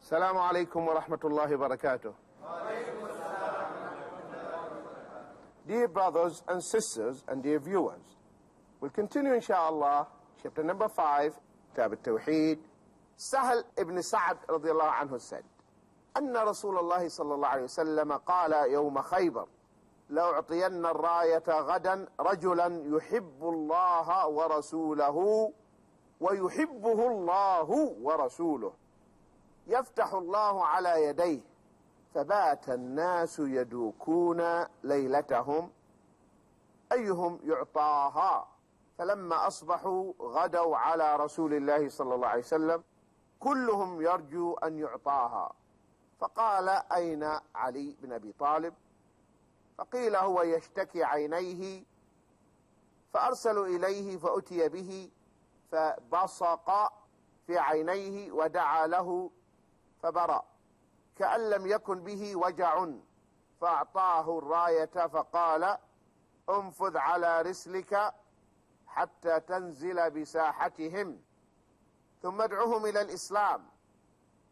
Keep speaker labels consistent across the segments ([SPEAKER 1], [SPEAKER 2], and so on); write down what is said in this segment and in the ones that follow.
[SPEAKER 1] Assalamu alaikum wa rahmatullahi wa barakatuh. Dear brothers and sisters and dear viewers, we'll continue inshaAllah, chapter number 5, Kitab Tawheed. Sahal ibn Sa'd radiyallahu anhu said, أن رسول الله صلى الله عليه وسلم قال يوم خيبر لأعطين الراية غدا رجلا يحب الله ورسوله ويحبه الله ورسوله يفتح الله على يديه فبات الناس يدوكون ليلتهم أيهم يعطاها فلما أصبحوا غدوا على رسول الله صلى الله عليه وسلم كلهم يرجو أن يعطاها فقال أين علي بن أبي طالب فقيل هو يشتكي عينيه فأرسلوا إليه فأتي به فبصق في عينيه ودعا له فبرأ كأن لم يكن به وجع فأعطاه الراية فقال انفذ على رسلك حتى تنزل بساحتهم ثم ادعهم إلى الإسلام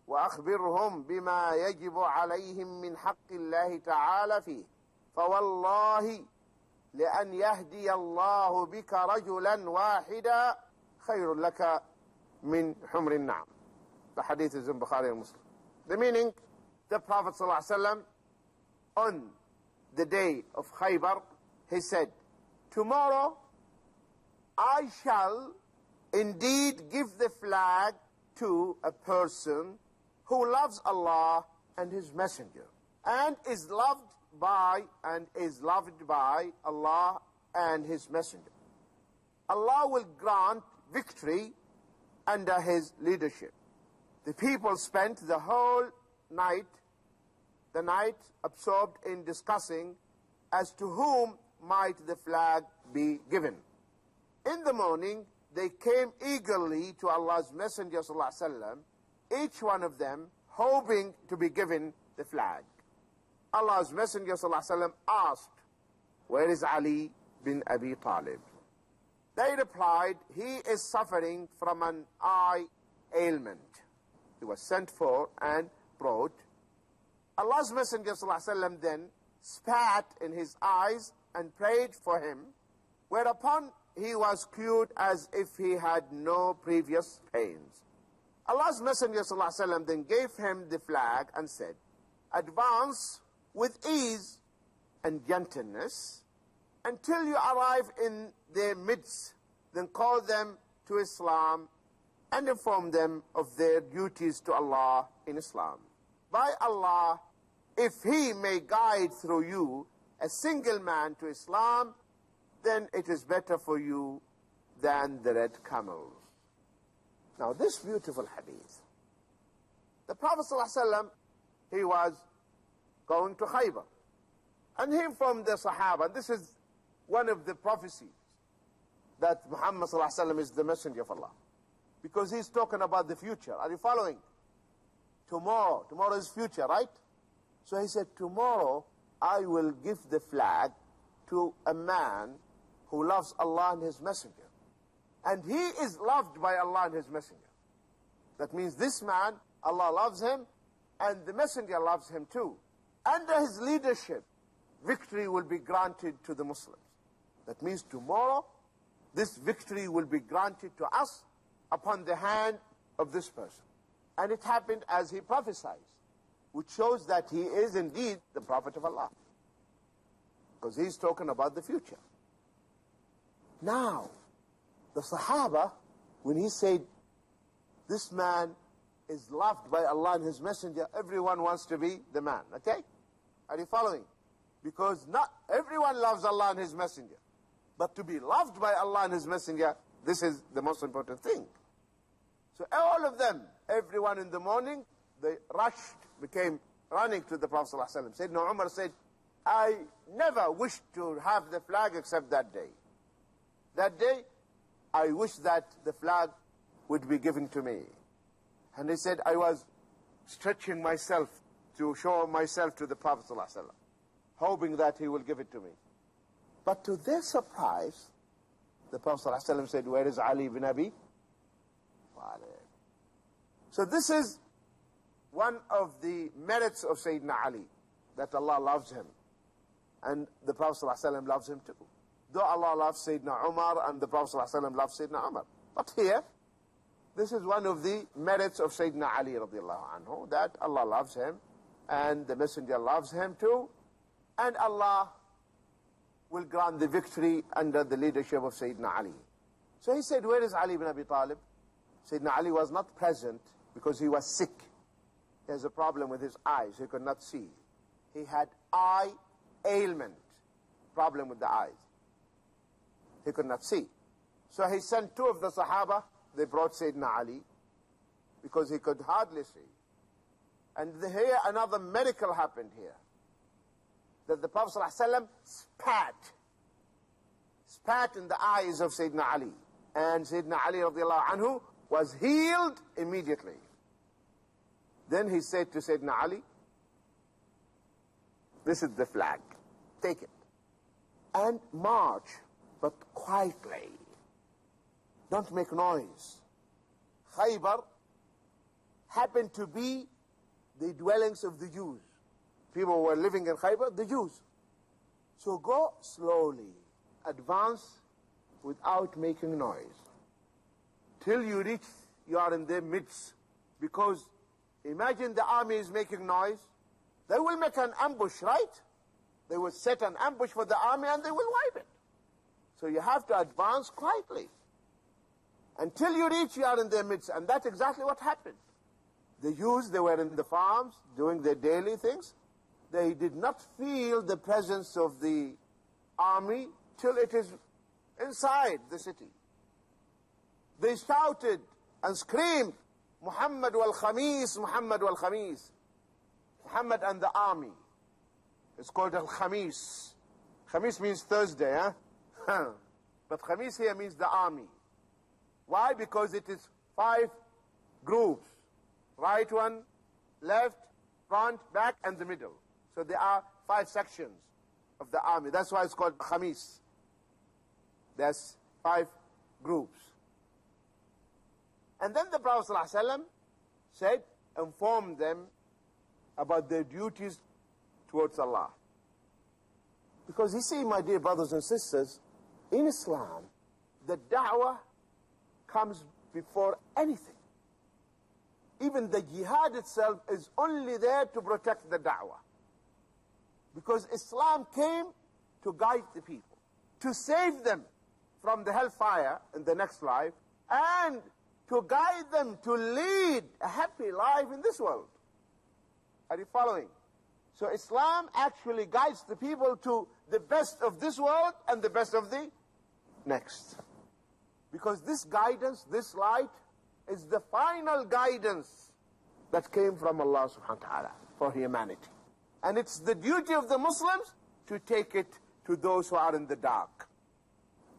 [SPEAKER 1] وأخبرهم بما يجب عليهم من حق الله تعالى فيه فوالله لأن يهدي الله بك رجلا واحدا خير لك من حمر النعم. The hadith is in Bukhari and Muslim. The meaning, the Prophet ﷺ, on the day of Khaybar, he said, tomorrow I shall indeed give the flag to a person who loves Allah and His Messenger and is loved by Allah and His Messenger. Allah will grant victory under his leadership. The people spent the whole night, absorbed in discussing as to whom might the flag be given. In the morning, they came eagerly to Allah's Messenger ﷺ, each one of them hoping to be given the flag. Allah's Messenger ﷺ asked, where is Ali bin Abi Talib? They replied, he is suffering from an eye ailment. He was sent for and brought. Allah's Messenger ﷺ then spat in his eyes and prayed for him, whereupon he was cured as if he had no previous pains. Allah's Messenger ﷺ then gave him the flag and said, advance with ease and gentleness until you arrive in their midst, then call them to Islam and inform them of their duties to Allah in Islam. By Allah, if He may guide through you a single man to Islam, then it is better for you than the red camels. Now this beautiful hadith, the Prophet ﷺ, he was going to Khaybar, and he informed the Sahaba, this is one of the prophecies, that Muhammad ﷺ is the messenger of Allah, because he's talking about the future. Are you following? Tomorrow is future, right? So he said, tomorrow I will give the flag to a man who loves Allah and His Messenger. And he is loved by Allah and His Messenger. That means this man, Allah loves him, and the Messenger loves him too. Under his leadership, victory will be granted to the Muslims. That means tomorrow, this victory will be granted to us upon the hand of this person. And it happened as he prophesied, which shows that he is indeed the Prophet of Allah, because he's talking about the future. Now, the Sahaba, when he said, this man is loved by Allah and His Messenger, everyone wants to be the man, okay? Are you following? Because not everyone loves Allah and His Messenger. But to be loved by Allah and His Messenger, this is the most important thing. So all of them, everyone in the morning, they became running to the Prophet ﷺ. Sayyidina Umar said, I never wished to have the flag except that day. That day, I wish that the flag would be given to me. And he said, I was stretching myself to show myself to the Prophet ﷺ, hoping that he will give it to me. But to their surprise, the Prophet ﷺ said, where is Ali bin Abi Talib? So this is one of the merits of Sayyidina Ali, that Allah loves him. And the Prophet ﷺ loves him too. Though Allah loves Sayyidina Umar and the Prophet ﷺ loves Sayyidina Umar. But here, this is one of the merits of Sayyidina Ali radiallahu anhu, that Allah loves him and the Messenger loves him too. And Allah will grant the victory under the leadership of Sayyidina Ali. So he said, where is Ali ibn Abi Talib? Sayyidina Ali was not present because he was sick. He has a problem with his eyes. He could not see. He had eye ailment, problem with the eyes. He could not see. So he sent two of the Sahaba. They brought Sayyidina Ali because he could hardly see. And here another miracle happened here. That the Prophet ﷺ spat in the eyes of Sayyidina Ali. And Sayyidina Ali radiallahu anhu was healed immediately. Then he said to Sayyidina Ali, this is the flag, take it. And march, but quietly. Don't make noise. Khaybar happened to be the dwellings of the Jews. People who were living in Khaybar, the Jews. So go slowly, advance without making noise. Till you reach, you are in their midst. Because imagine the army is making noise. They will make an ambush, right? They will set an ambush for the army and they will wipe it. So you have to advance quietly. Until you reach, you are in their midst. And that's exactly what happened. The Jews, they were in the farms doing their daily things. They did not feel the presence of the army till it is inside the city. They shouted and screamed, Muhammad wal Khamis, Muhammad wal Khamis. Muhammad and the army. It's called al-Khamis. Khamis means Thursday, huh? But Khamis here means the army. Why? Because it is 5 groups. Right one, left, front, back, and the middle. So there are 5 sections of the army. That's why it's called Khamis. There's 5 groups. And then the Prophet ﷺ said, inform them about their duties towards Allah. Because you see, my dear brothers and sisters, in Islam, the da'wah comes before anything. Even the jihad itself is only there to protect the da'wah. Because Islam came to guide the people, to save them from the hellfire in the next life, and to guide them to lead a happy life in this world. Are you following? So Islam actually guides the people to the best of this world and the best of the next. Because this guidance, this light, is the final guidance that came from Allah subhanahu wa ta'ala for humanity. And it's the duty of the Muslims to take it to those who are in the dark.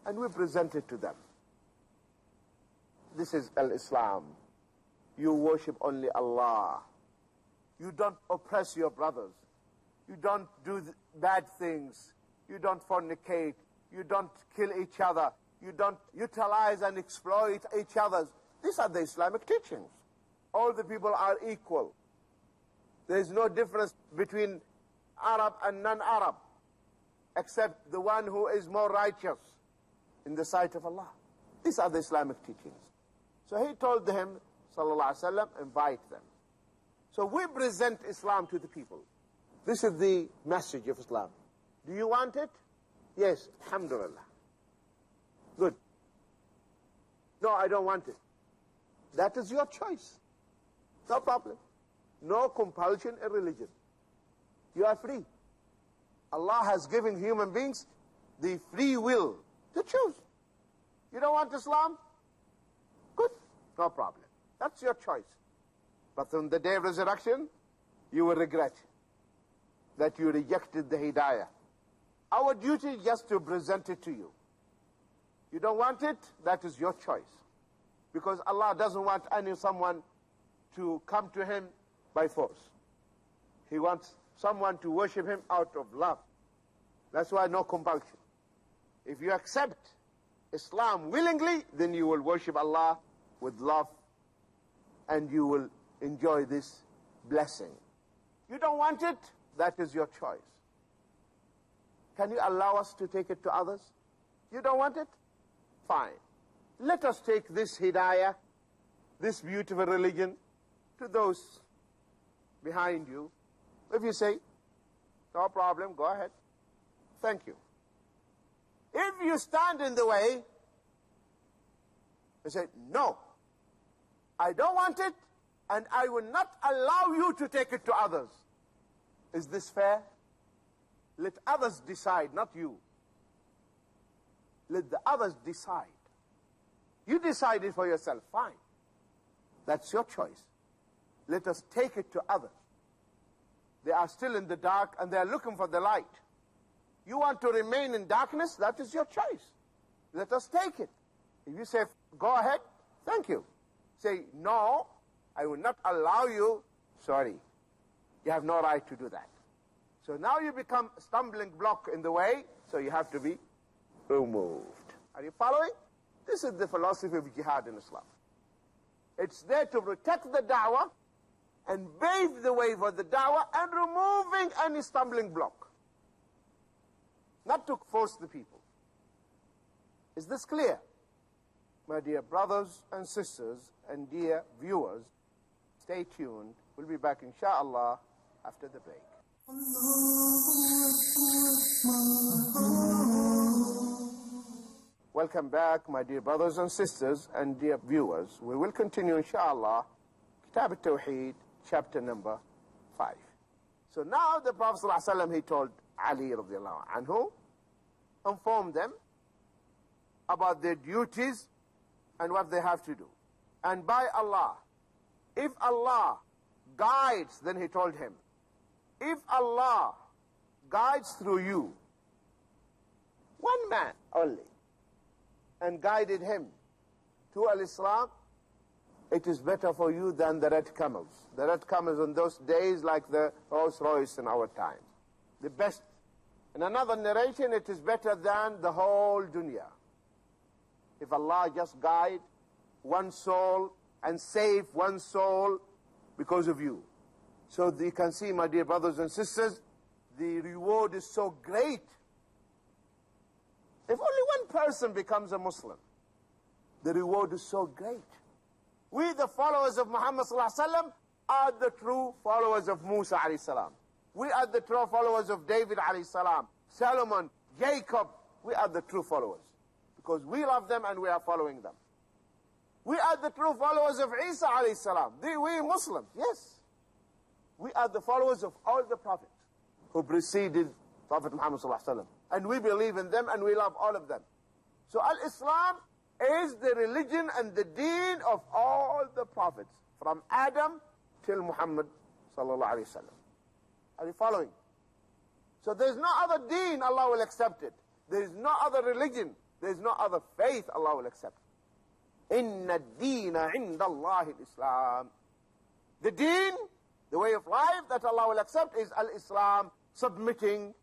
[SPEAKER 1] And we present it to them. This is al-Islam. You worship only Allah. You don't oppress your brothers. You don't do bad things. You don't fornicate. You don't kill each other. You don't utilize and exploit each other. These are the Islamic teachings. All the people are equal. There is no difference between Arab and non-Arab, except the one who is more righteous in the sight of Allah. These are the Islamic teachings. So he told him, sallallahu alaihi wasallam, invite them. So we present Islam to the people. This is the message of Islam. Do you want it? Yes, alhamdulillah. Good. No, I don't want it. That is your choice. No problem. No compulsion in religion. You are free. Allah has given human beings the free will to choose. You don't want Islam? Good. No problem. That's your choice. But on the day of resurrection, you will regret that you rejected the hidayah. Our duty is just to present it to you. You don't want it? That is your choice. Because Allah doesn't want someone to come to Him by force. He wants someone to worship Him out of love. That's why no compulsion. If you accept Islam willingly, then you will worship Allah with love, and you will enjoy this blessing. You don't want it? That is your choice. Can you allow us to take it to others? You don't want it? Fine. Let us take this hidayah, this beautiful religion, to those behind you. If you say, no problem, go ahead. Thank you. If you stand in the way, you say, no, I don't want it, and I will not allow you to take it to others. Is this fair? Let others decide, not you. Let the others decide. You decide it for yourself, fine. That's your choice. Let us take it to others. They are still in the dark and they are looking for the light. You want to remain in darkness? That is your choice. Let us take it. If you say, go ahead, thank you. Say, no, I will not allow you. Sorry, you have no right to do that. So now you become a stumbling block in the way, so you have to be removed. Are you following? This is the philosophy of jihad in Islam. It's there to protect the da'wah and pave the way for the da'wah and removing any stumbling block. Not to force the people. Is this clear? My dear brothers and sisters and dear viewers, stay tuned. We'll be back inshallah after the break. Welcome back, my dear brothers and sisters and dear viewers. We will continue inshallah Kitab Tawheed, chapter number 5. So now the Prophet ﷺ, he told Ali radiallahu anhu, informed them about their duties and what they have to do. And by Allah, if Allah guides, then he told him, if Allah guides through you, one man only, and guided him to al-Islam, it is better for you than the red camels. The red camels in those days like the Rolls Royce in our time. The best. In another narration, it is better than the whole dunya. If Allah just guide one soul and save one soul because of you. So you can see, my dear brothers and sisters, the reward is so great. If only one person becomes a Muslim, the reward is so great. We, the followers of Muhammad ﷺ, are the true followers of Musa ﷺ. We are the true followers of David ﷺ, Solomon, Jacob. We are the true followers because we love them and we are following them. We are the true followers of Isa ﷺ. We Muslims, yes. We are the followers of all the prophets who preceded Prophet Muhammad ﷺ. And we believe in them and we love all of them. So Al-Islam is the religion and the deen of all the prophets, from Adam till Muhammad sallallahu alaihi wasallam. Are you following? So there's no other deen Allah will accept it. There is no other religion. There is no other faith Allah will accept. Inna ad-deena inda Allah al-Islam. The deen, the way of life that Allah will accept is Al-Islam, submitting